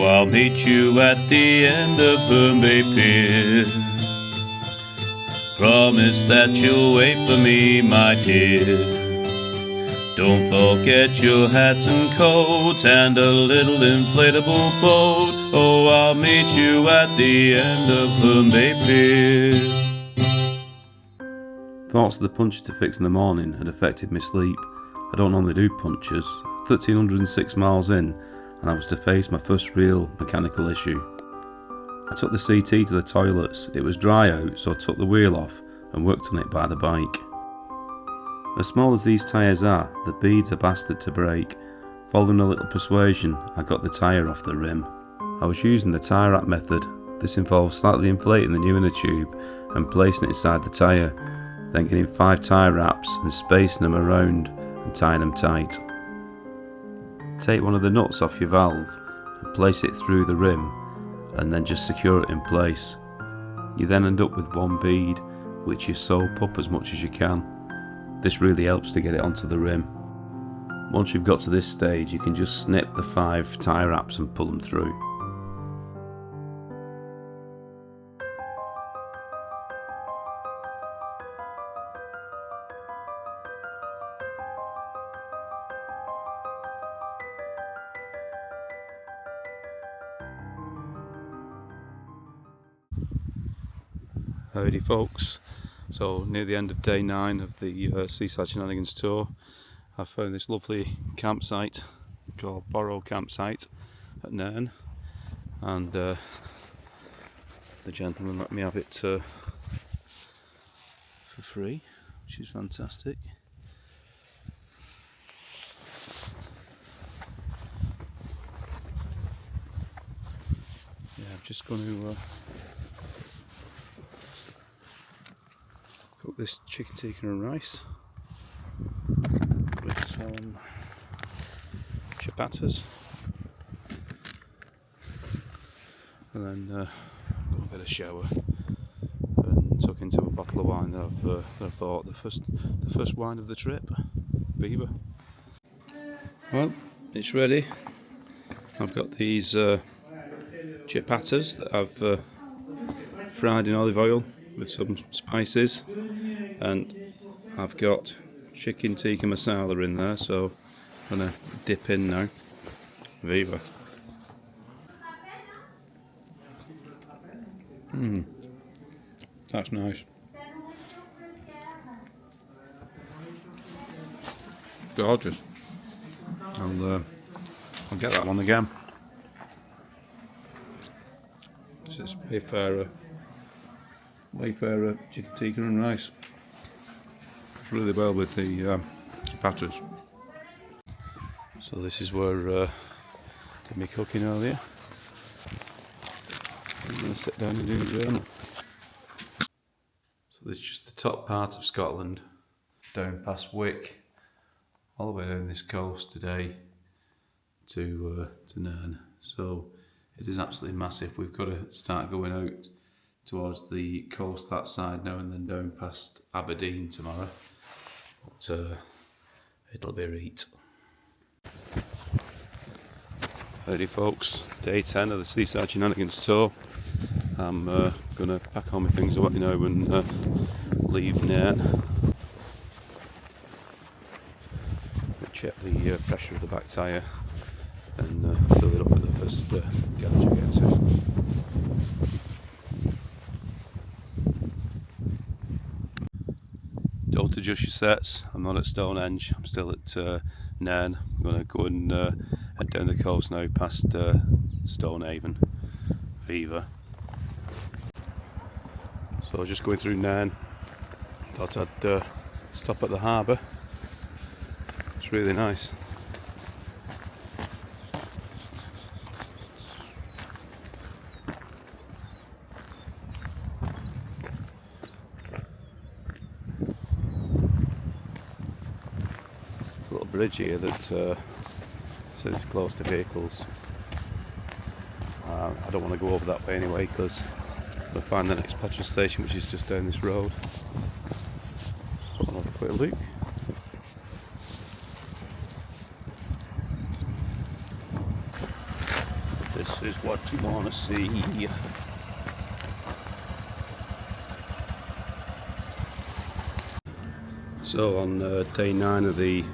Oh, I'll meet you at the end of Bombay Pier. Promise that you'll wait for me, my dear. Don't forget your hat and coat and a little inflatable boat. Oh, I'll meet you at the end of Bombay Pier. Thoughts of the puncture to fix in the morning had affected my sleep. I don't normally do punctures. 1,306 miles in, and I was to face my first real mechanical issue. I took the CT to the toilets. It was dry out, so I took the wheel off and worked on it by the bike. As small as these tyres are, the beads are bastard to break. Following a little persuasion, I got the tyre off the rim. I was using the tyre wrap method. This involves slightly inflating the new inner tube and placing it inside the tyre, then getting 5 tyre wraps and spacing them around and tying them tight. Take one of the nuts off your valve and place it through the rim, and then just secure it in place. You then end up with one bead, which you soap up as much as you can. This really helps to get it onto the rim. Once you've got to this stage, you can just snip the 5 tyre wraps and pull them through. Howdy folks, so near the end of day 9 of the Seaside Shenanigans tour, I found this lovely campsite called Borrow Campsite at Nairn, and the gentleman let me have it for free, which is fantastic. Yeah, I'm just going to cook this chicken tikka and rice with some chapatas, and then got a bit of shower and tuck into a bottle of wine that I've bought, the first wine of the trip, Beaver. Well, it's ready. I've got these chapatas that I've fried in olive oil with some spices, and I've got chicken tikka masala in there, so I'm going to dip in now. Viva! That's nice. Gorgeous. I'll get that one again. This is Wayfarer chicken tikka and rice. It's really well with the chapatas. So this is where I did my cooking earlier. I'm going to sit down and do the journal. So this is just the top part of Scotland, down past Wick, all the way down this coast today to Nairn. So it is absolutely massive. We've got to start going out towards the coast that side now, and then down past Aberdeen tomorrow. But it'll be a reat. Howdy folks, day 10 of the Seaside Shenanigans tour. I'm going to pack all my things away now and leave Nairn. Check the pressure of the back tyre and fill it up at the first garage I get to. Don't adjust your sets. I'm not at Stonehenge, I'm still at Nairn. I'm going to go and head down the coast now past Stonehaven, Viva. So just going through Nairn, thought I'd stop at the harbour. It's really nice. Little bridge here that says it's closed to vehicles. I don't want to go over that way anyway because we'll find the next petrol station, which is just down this road. But I'll have a quick look. This This is what you want to see. So on day 9 of the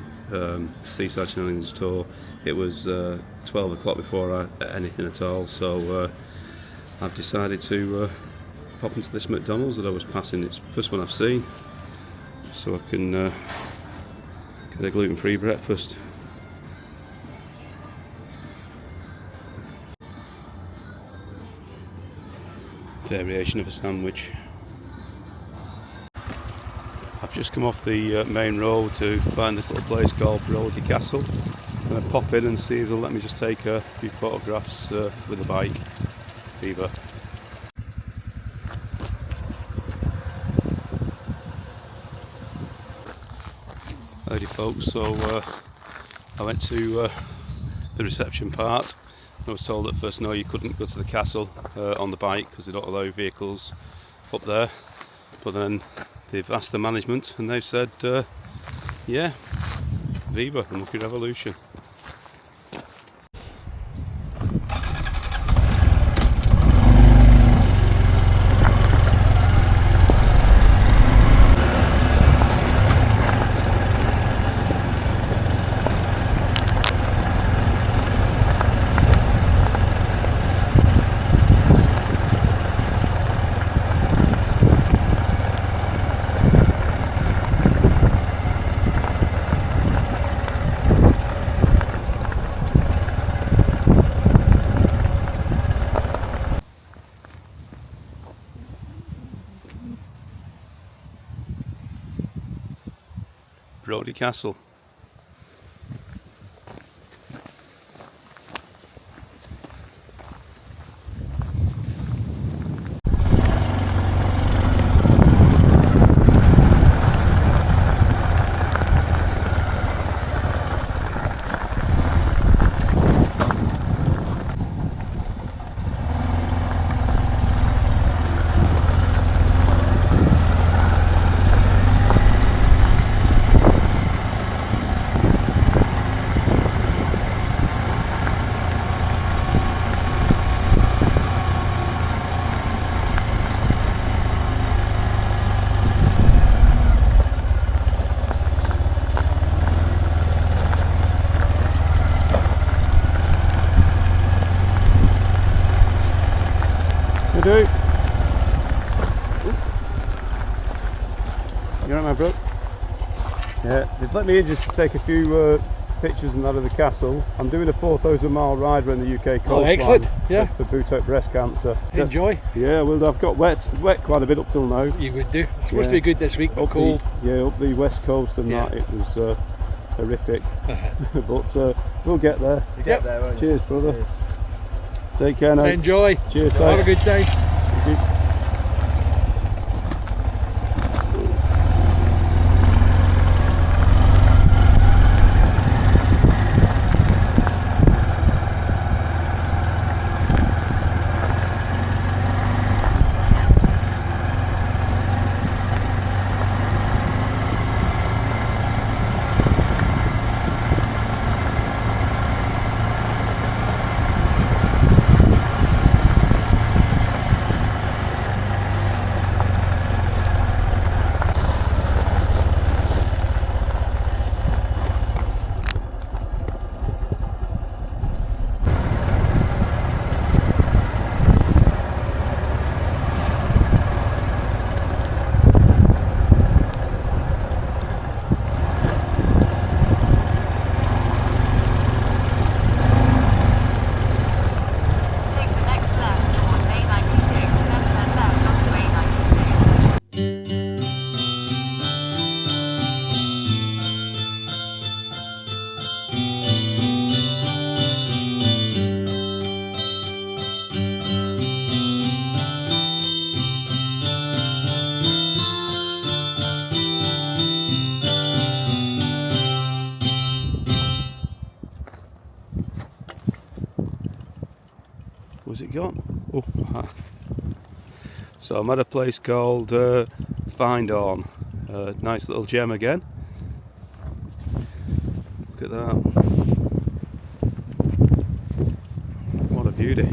Seaside Shenanigans tour, it was 12 o'clock before I ate anything at all, so I've decided to pop into this McDonald's that I was passing. It's the first one I've seen, so I can get a gluten-free breakfast. Variation of a sandwich. I've just come off the main road to find this little place called Brody Castle. I'm going to pop in and see if they'll let me just take a few photographs with the bike. Viva. Howdy folks, so I went to the reception part. I was told at first no, you couldn't go to the castle on the bike because they don't allow vehicles up there, but then they've asked the management and they've said yeah, Viva, the Mucky Revolution. Brody Castle. Do. You alright, my bro? Yeah, they've let me in just to take a few pictures and that of the castle. I'm doing a 4,000 mile ride around the UK coastline. Oh, excellent! Yeah. For boot out breast cancer. Enjoy. Yeah, well, I've got wet quite a bit up till now. You would do. It's supposed to be good this week, but cold. Up the west coast and that, it was horrific. But we'll get there. You get there, won't you? Cheers, brother. Cheers. Take care now. Enjoy. Cheers, Have a thanks. good day. Thank you. Was it gone? Oh, so I'm at a place called Find On. Nice little gem again. Look at that. What a view beauty.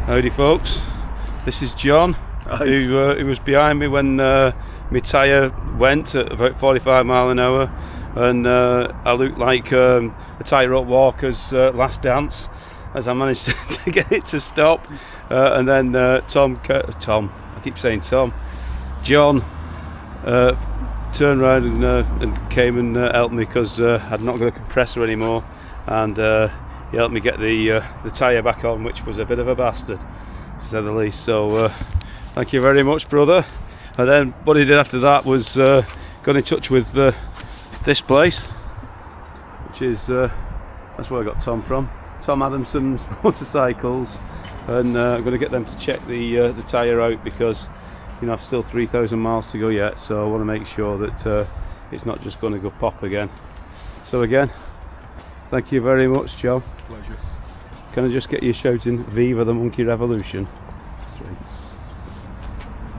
Howdy folks, this is John, who was behind me when my tyre went at about 45 mile an hour, and I looked like a tightrope walker's last dance as I managed to get it to stop, and then John turned around and came and helped me because I'd not got a compressor anymore, and he helped me get the tyre back on, which was a bit of a bastard, to say the least. So thank you very much, brother. And then what he did after that was got in touch with this place, which is that's where I got Tom from. Tom Adamson's Motorcycles, and I'm going to get them to check the tyre out because, you know, I've still 3,000 miles to go yet, so I want to make sure that it's not just going to go pop again. So again, thank you very much, John. Pleasure. Can I just get you shouting "Viva the Monkey Revolution"?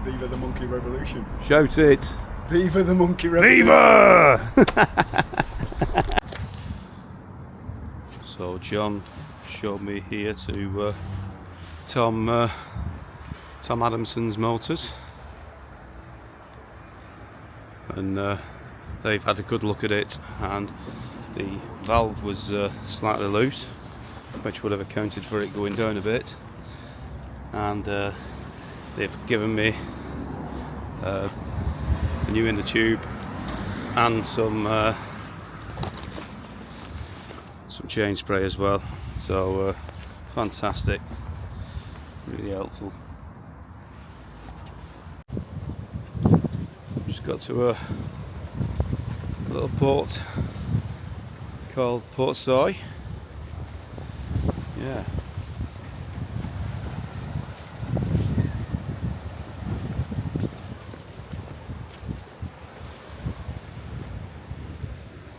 Viva the Monkey Revolution. Shout it! Viva the Monkey Revolution. Viva! So John showed me here to Tom Adamson's Motors, and they've had a good look at it, and the valve was slightly loose, which would have accounted for it going down a bit, and they've given me a new inner tube and some change spray as well. So fantastic, really helpful. Just got to a little port called Port Soy. Yeah.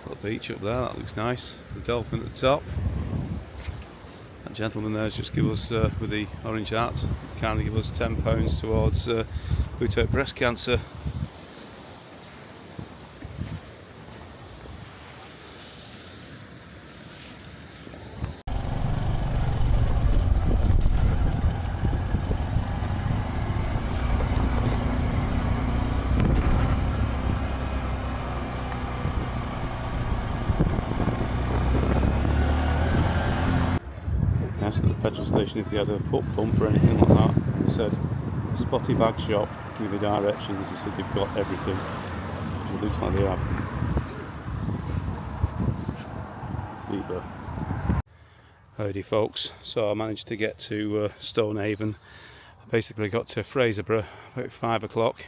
Little beach up there, that looks nice. The dolphin at the top. That gentleman there's just give us, with the orange hat, kindly give us £10 towards Boot Out breast cancer. Asked at the petrol station if they had a foot pump or anything like that. They said, "Spotty Bag Shop, give me directions." They said they've got everything, which it looks like they have. Viva. Howdy folks, so I managed to get to Stonehaven. I basically got to Fraserburgh about 5 o'clock,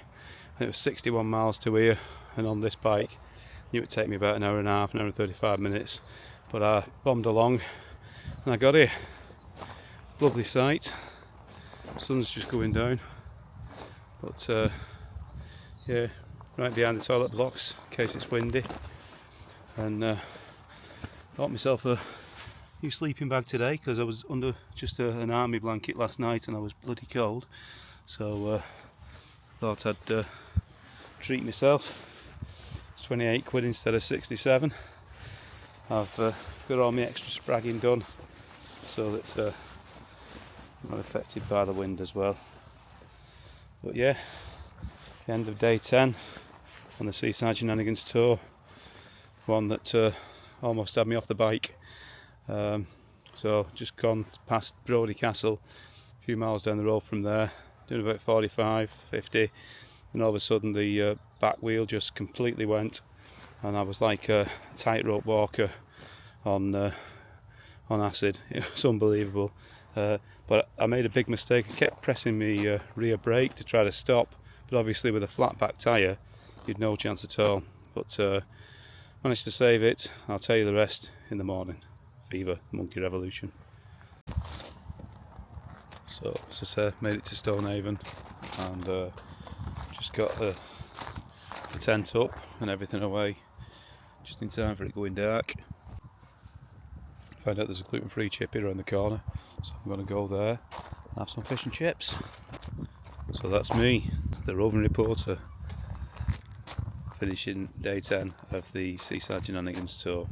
and it was 61 miles to here, and on this bike I knew it would take me about an hour and a half, an hour and 35 minutes, but I bombed along and I got here. Lovely sight, sun's just going down, but yeah, right behind the toilet blocks in case it's windy, and bought myself a new sleeping bag today because I was under just an army blanket last night and I was bloody cold, so thought I'd treat myself. It's 28 quid instead of 67. I've got all my extra spragging done so that I'm not affected by the wind as well. But yeah, the end of day 10 on the Seaside Shenanigans tour, one that almost had me off the bike. So just gone past Brodie Castle, a few miles down the road from there, doing about 45, 50, and all of a sudden the back wheel just completely went, and I was like a tightrope walker on acid. It was unbelievable. But I made a big mistake. I kept pressing my rear brake to try to stop, but obviously with a flat back tyre you'd no chance at all. But managed to save it. I'll tell you the rest in the morning. Viva the Monkey Revolution. So as I say, made it to Stonehaven, and just got the tent up and everything away just in time for it going dark. Found out there's a gluten-free chippy around the corner, so I'm going to go there and have some fish and chips. So that's me, the roving reporter, finishing day 10 of the Seaside Shenanigans tour.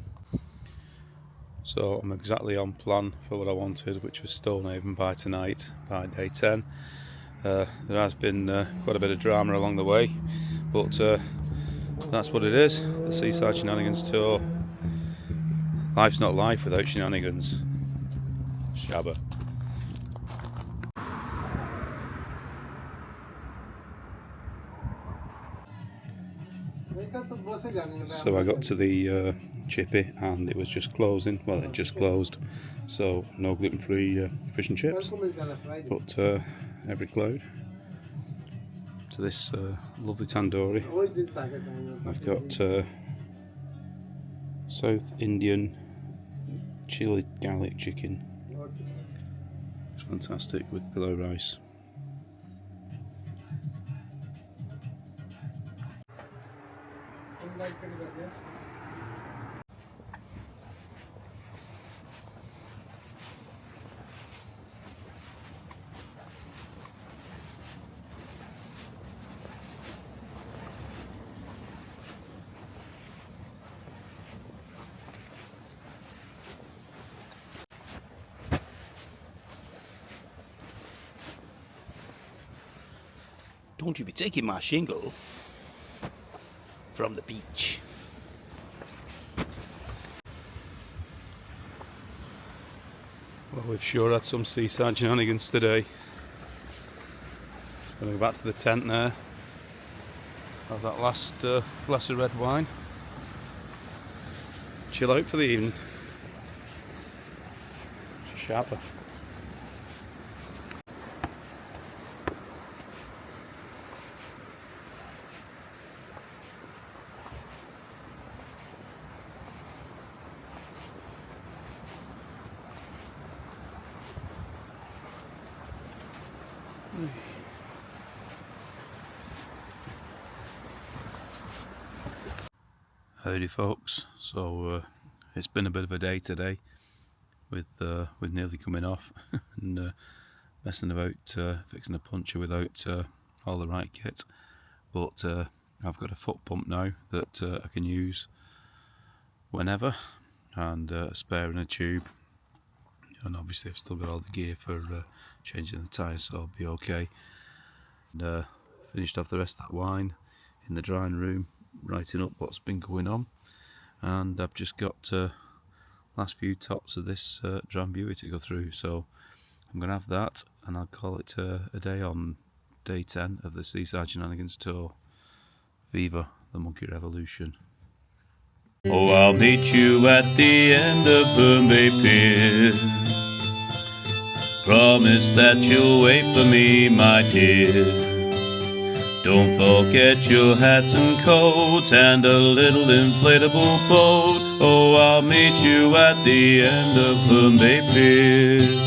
So I'm exactly on plan for what I wanted, which was Stonehaven by tonight, by day 10. There has been quite a bit of drama along the way, but that's what it is, the Seaside Shenanigans tour. Life's not life without shenanigans. Shabba. So I got to the chippy and it was just closing. Well, it just closed, so no gluten-free fish and chips, but every cloud. To this lovely tandoori. I've got South Indian chili garlic chicken. It's fantastic with pillow rice. Don't you be taking my shingle from the beach. Well, we've sure had some seaside shenanigans today. Gonna go back to the tent there. Have that last glass of red wine. Chill out for the evening. Sharper. Howdy folks, so it's been a bit of a day today with nearly coming off and messing about fixing a puncture without all the right kit, but I've got a foot pump now that I can use whenever, and a spare in a tube, and obviously I've still got all the gear for changing the tyres, so I'll be okay. And finished off the rest of that wine in the drying room, writing up what's been going on, and I've just got last few tots of this Drambuie to go through, so I'm going to have that and I'll call it a day on day 10 of the Seaside Shenanigans tour. Viva the Monkey Revolution. Oh, I'll meet you at the end of Bombay Pier. Promise that you'll wait for me, my dear. Don't forget your hats and coats and a little inflatable boat. Oh, I'll meet you at the end of Bombay Pier.